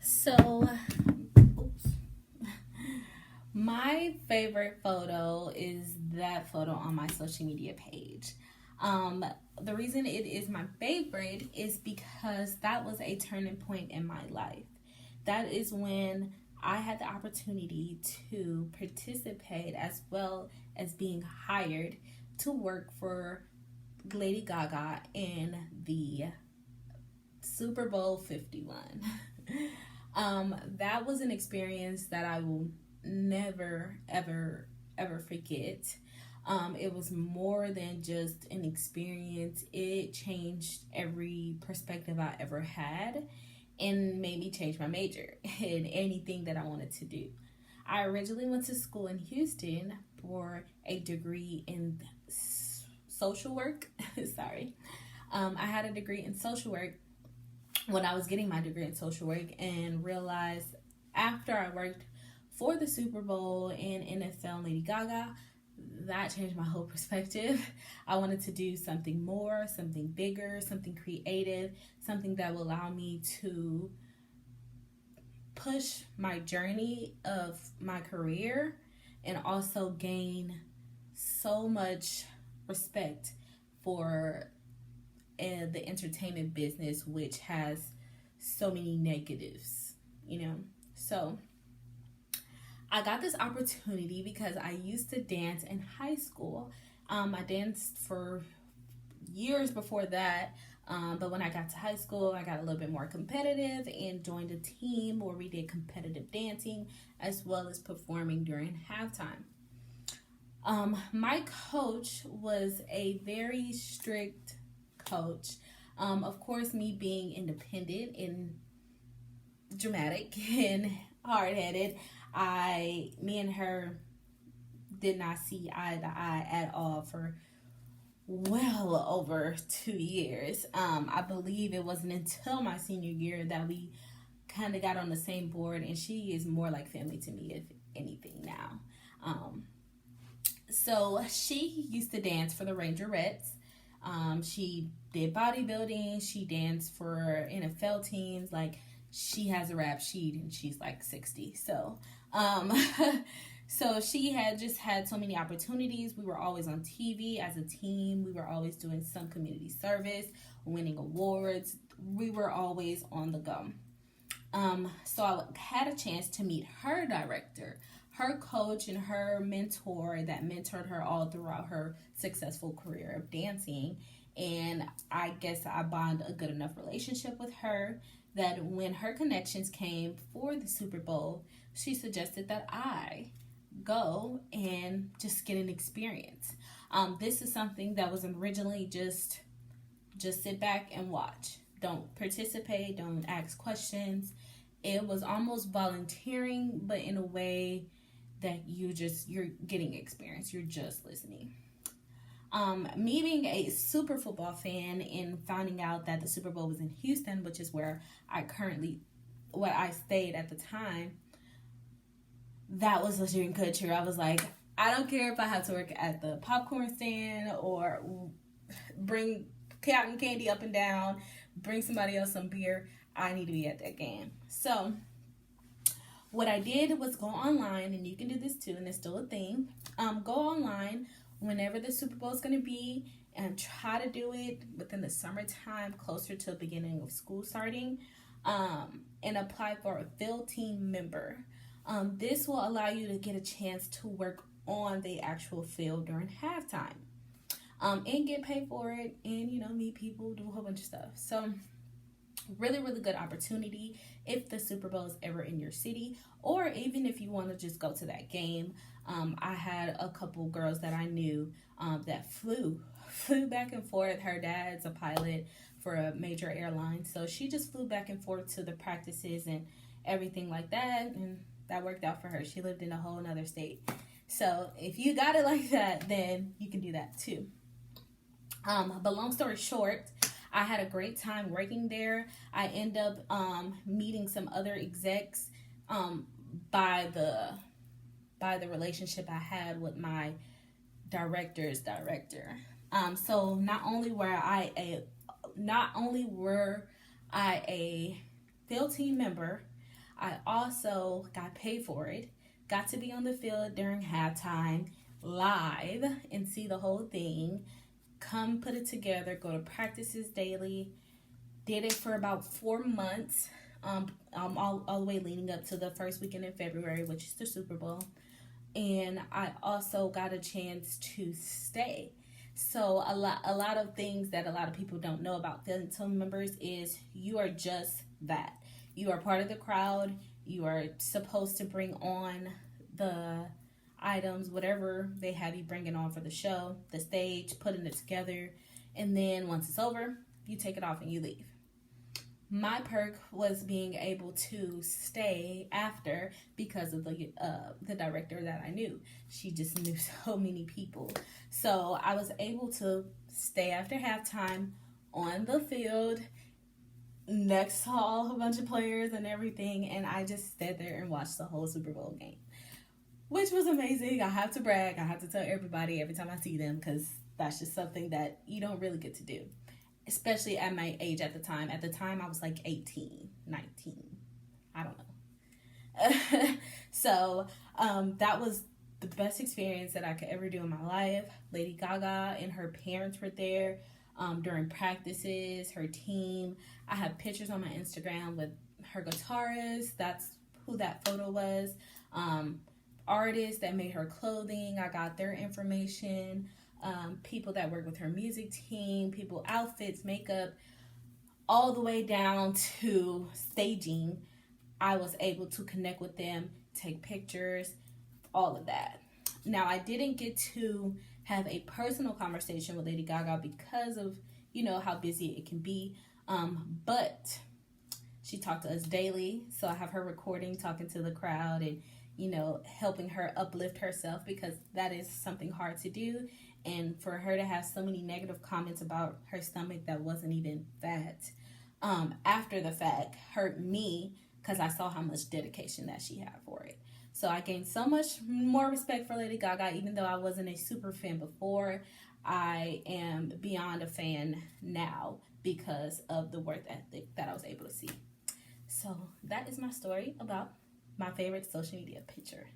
So, oops. My favorite photo is that photo on my social media page. Um, the reason it is my favorite is because that was a turning point in my life. That is when I had the opportunity to participate as well as being hired to work for Lady Gaga in the Super Bowl 51. That was an experience that I will never, ever, ever forget. It was more than just an experience. It changed every perspective I ever had and made me change my major in anything that I wanted to do. I originally went to school in Houston for a degree in social work. Sorry. I had a degree in social work when I was getting my degree in social work and realized after I worked for the Super Bowl and NFL and Lady Gaga, that changed my whole perspective. I wanted to do something more, something bigger, something creative, something that will allow me to push my journey of my career and also gain so much respect for the entertainment business, which has so many negatives, you know. So I got this opportunity because I used to dance in high school. I danced for years before that, but when I got to high school, I got a little bit more competitive and joined a team where we did competitive dancing as well as performing during halftime. My coach was a very strict coach. Of course, me being independent and dramatic and hard headed, me and her did not see eye to eye at all for well over 2 years. I believe it wasn't until my senior year that we kind of got on the same board, and she is more like family to me, if anything, now. So she used to dance for the Rangerettes. She did bodybuilding. She danced for NFL teams. Like, she has a rap sheet and she's like 60. So, so she had just had so many opportunities. We were always on TV as a team. We were always doing some community service, winning awards. We were always on the go. So I had a chance to meet her director, her coach, and her mentor that mentored her all throughout her successful career of dancing. And I guess I bond a good enough relationship with her that when her connections came for the Super Bowl, she suggested that I go and just get an experience. This is something that was originally just sit back and watch. Don't participate, don't ask questions. It was almost volunteering, but in a way that you're getting experience. You're just listening. Me being a super football fan and finding out that the Super Bowl was in Houston, which is where I stayed at the time, that was a dream come true. I was like, I don't care if I have to work at the popcorn stand or bring cotton candy up and down, bring somebody else some beer. I need to be at that game. So what I did was go online, and you can do this too, and it's still a thing. Go online whenever the Super Bowl is going to be and try to do it within the summertime, closer to the beginning of school starting, and apply for a field team member. This will allow you to get a chance to work on the actual field during halftime, and get paid for it, and meet people, do a whole bunch of stuff. So really, really good opportunity if the Super Bowl is ever in your city, or even if you want to just go to that game. I had a couple girls that I knew that flew back and forth. Her dad's a pilot for a major airline, so she just flew back and forth to the practices and everything like that, and that worked out for her. She lived in a whole another state. So if you got it like that, then you can do that too. But long story short, I had a great time working there. I end up meeting some other execs by the relationship I had with my director's director. So not only were I a field team member. I also got paid for it. Got to be on the field during halftime live and see the whole thing. Come put it together, go to practices daily. Did it for about 4 months, all the way leading up to the first weekend in February, which is the Super Bowl. And I also got a chance to stay. So a lot of things that a lot of people don't know about field team members is you are just that. You are part of the crowd. You are supposed to bring on the items, whatever they have you bringing on for the show, the stage, putting it together, and then once it's over, you take it off and you leave. My perk was being able to stay after because of the director that I knew. She just knew so many people. So I was able to stay after halftime on the field next to a bunch of players and everything. And I just sat there and watched the whole Super Bowl game, which was amazing. I have to brag. I have to tell everybody every time I see them because that's just something that you don't really get to do, especially at my age at the time. At the time, I was like 18, 19. I don't know. So that was the best experience that I could ever do in my life. Lady Gaga and her parents were there during practices, her team. I have pictures on my Instagram with her guitarist. That's who that photo was. Artists that made her clothing. I got their information. People that work with her music team, people, outfits, makeup, all the way down to staging. I was able to connect with them, take pictures, all of that. Now, I didn't get to have a personal conversation with Lady Gaga because of, how busy it can be. But she talked to us daily. So I have her recording, talking to the crowd and, helping her uplift herself because that is something hard to do. And for her to have so many negative comments about her stomach that wasn't even fat after the fact hurt me because I saw how much dedication that she had for it. So I gained so much more respect for Lady Gaga, even though I wasn't a super fan before. I am beyond a fan now because of the work ethic that I was able to see. So that is my story about my favorite social media picture.